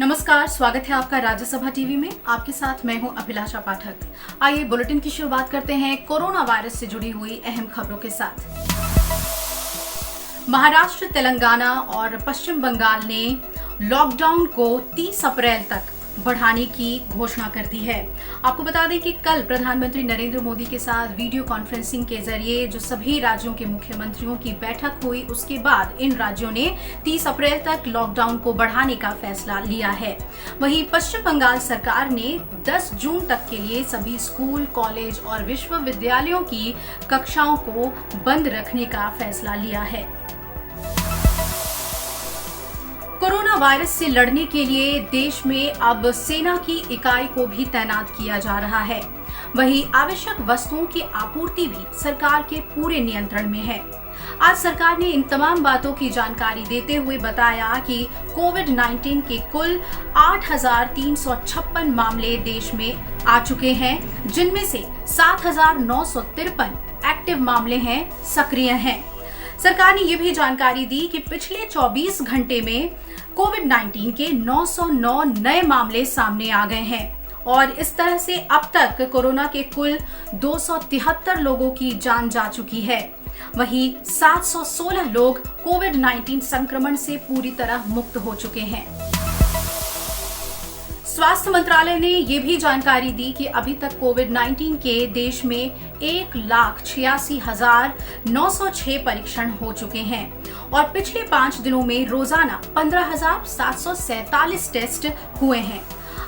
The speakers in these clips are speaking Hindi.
नमस्कार, स्वागत है आपका राज्यसभा टीवी में। आपके साथ मैं हूं अभिलाषा पाठक। आइए बुलेटिन की शुरुआत करते हैं कोरोना वायरस से जुड़ी हुई अहम खबरों के साथ। महाराष्ट्र, तेलंगाना और पश्चिम बंगाल ने लॉकडाउन को 30 अप्रैल तक बढ़ाने की घोषणा कर दी है। आपको बता दें कि कल प्रधानमंत्री नरेंद्र मोदी के साथ वीडियो कॉन्फ्रेंसिंग के जरिए जो सभी राज्यों के मुख्यमंत्रियों की बैठक हुई, उसके बाद इन राज्यों ने 30 अप्रैल तक लॉकडाउन को बढ़ाने का फैसला लिया है। वहीं पश्चिम बंगाल सरकार ने 10 जून तक के लिए सभी स्कूल, कॉलेज और विश्वविद्यालयों की कक्षाओं को बंद रखने का फैसला लिया है। कोरोना वायरस से लड़ने के लिए देश में अब सेना की इकाई को भी तैनात किया जा रहा है। वहीं आवश्यक वस्तुओं की आपूर्ति भी सरकार के पूरे नियंत्रण में है। आज सरकार ने इन तमाम बातों की जानकारी देते हुए बताया कि कोविड-19 के कुल 8,356 मामले देश में आ चुके हैं, जिनमें से 7,953 एक्टिव मामले हैं, सक्रिय हैं। सरकार ने यह भी जानकारी दी कि पिछले 24 घंटे में कोविड-19 के 909 नए मामले सामने आ गए हैं और इस तरह से अब तक कोरोना के कुल 273 लोगों की जान जा चुकी है। वहीं 716 लोग कोविड-19 संक्रमण से पूरी तरह मुक्त हो चुके हैं। स्वास्थ्य मंत्रालय ने ये भी जानकारी दी कि अभी तक कोविड-19 के देश में 1,86,906 परीक्षण हो चुके हैं और पिछले 5 दिनों में रोजाना 15,747 टेस्ट हुए हैं।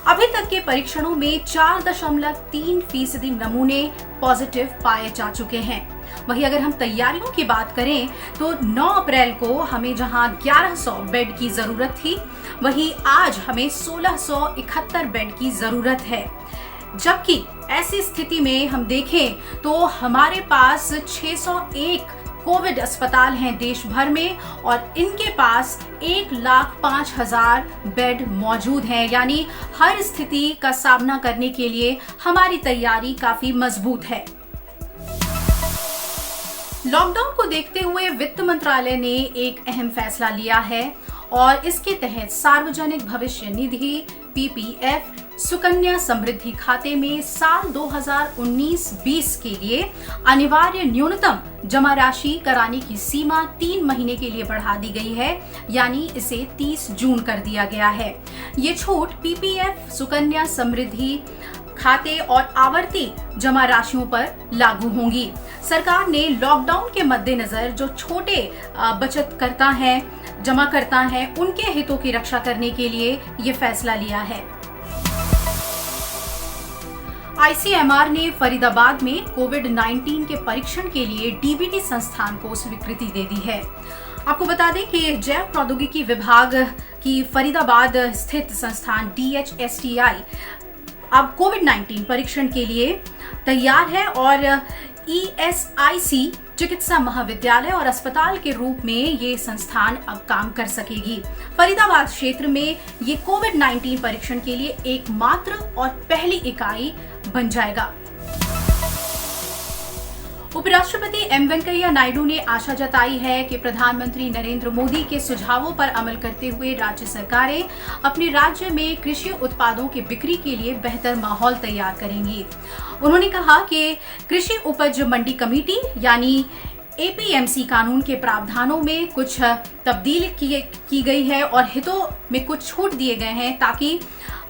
अभी तक के परीक्षणों में 4.3% नमूने पॉजिटिव पाए जा चुके हैं। वहीं अगर हम तैयारियों की बात करें तो 9 अप्रैल को हमें जहां 1100 बेड की जरूरत थी, वहीं आज हमें 1671 बेड की जरूरत है। जबकि ऐसी स्थिति में हम देखें तो हमारे पास 601 कोविड अस्पताल हैं देश भर में और इनके पास 1,05,000 बेड मौजूद हैं। यानी हर स्थिति का सामना करने के लिए हमारी तैयारी काफी मजबूत है। लॉकडाउन को देखते हुए वित्त मंत्रालय ने एक अहम फैसला लिया है और इसके तहत सार्वजनिक भविष्य निधि PPF सुकन्या समृद्धि खाते में साल 2019-20 के लिए अनिवार्य न्यूनतम जमा राशि कराने की सीमा 3 महीने के लिए बढ़ा दी गई है, यानी इसे 30 जून कर दिया गया है। ये छूट PPF सुकन्या समृद्धि खाते और आवर्ती जमा राशियों पर लागू होंगी। सरकार ने लॉकडाउन के मद्देनजर जो छोटे बचतकर्ता हैं, जमाकर्ता हैं, उनके हितों की रक्षा करने के लिए ये फैसला लिया है। ICMR ने फरीदाबाद में कोविड-19 के परीक्षण के लिए DBT संस्थान को स्वीकृति दे दी है। आपको बता दें कि जैव प्रौद्योगिकी विभाग की फरीदाबाद स्थित संस्थान DHSTI अब कोविड-19 परीक्षण के लिए तैयार है और ESIC चिकित्सा महाविद्यालय और अस्पताल के रूप में ये संस्थान अब काम कर सकेगी। फरीदाबाद क्षेत्र में ये कोविड-19 परीक्षण के लिए एकमात्र और पहली इकाई बन जाएगा। उपराष्ट्रपति M वेंकैया नायडू ने आशा जताई है कि प्रधानमंत्री नरेंद्र मोदी के सुझावों पर अमल करते हुए राज्य सरकारें अपने राज्य में कृषि उत्पादों की बिक्री के लिए बेहतर माहौल तैयार करेंगी। उन्होंने कहा कि कृषि उपज मंडी कमेटी यानी APMC कानून के प्रावधानों में कुछ तब्दीली की गई है और हितों में कुछ छूट दिए गए हैं ताकि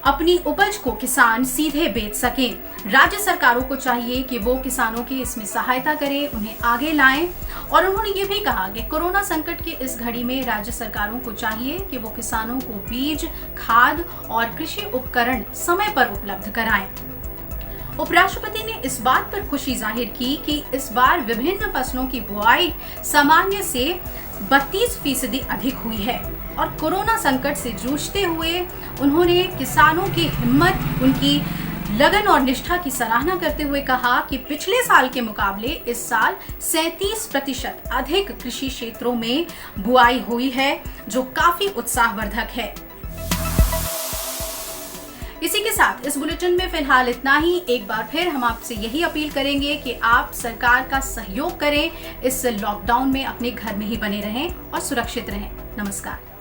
अपनी उपज को किसान सीधे बेच सकें। राज्य सरकारों को चाहिए कि वो किसानों की इसमें सहायता करें, उन्हें आगे लाएं और उन्होंने ये भी कहा कि कोरोना संकट की इस घड़ी में राज्य सरकारों को चाहिए कि वो किसानों को बीज, खाद और कृषि उपकरण समय पर उपलब्ध कराएं। उपराष्ट्रपति ने इस बात पर खुशी जाहिर की कि इस बार विभिन्न फसलों की बुआई सामान्य से 32% अधिक हुई है और कोरोना संकट से जूझते हुए उन्होंने किसानों की हिम्मत, उनकी लगन और निष्ठा की सराहना करते हुए कहा कि पिछले साल के मुकाबले इस साल 37% अधिक कृषि क्षेत्रों में बुआई हुई है, जो काफी उत्साहवर्धक है। इसी के साथ इस बुलेटिन में फिलहाल इतना ही। एक बार फिर हम आपसे यही अपील करेंगे कि आप सरकार का सहयोग करें, इस लॉकडाउन में अपने घर में ही बने रहें और सुरक्षित रहें। नमस्कार।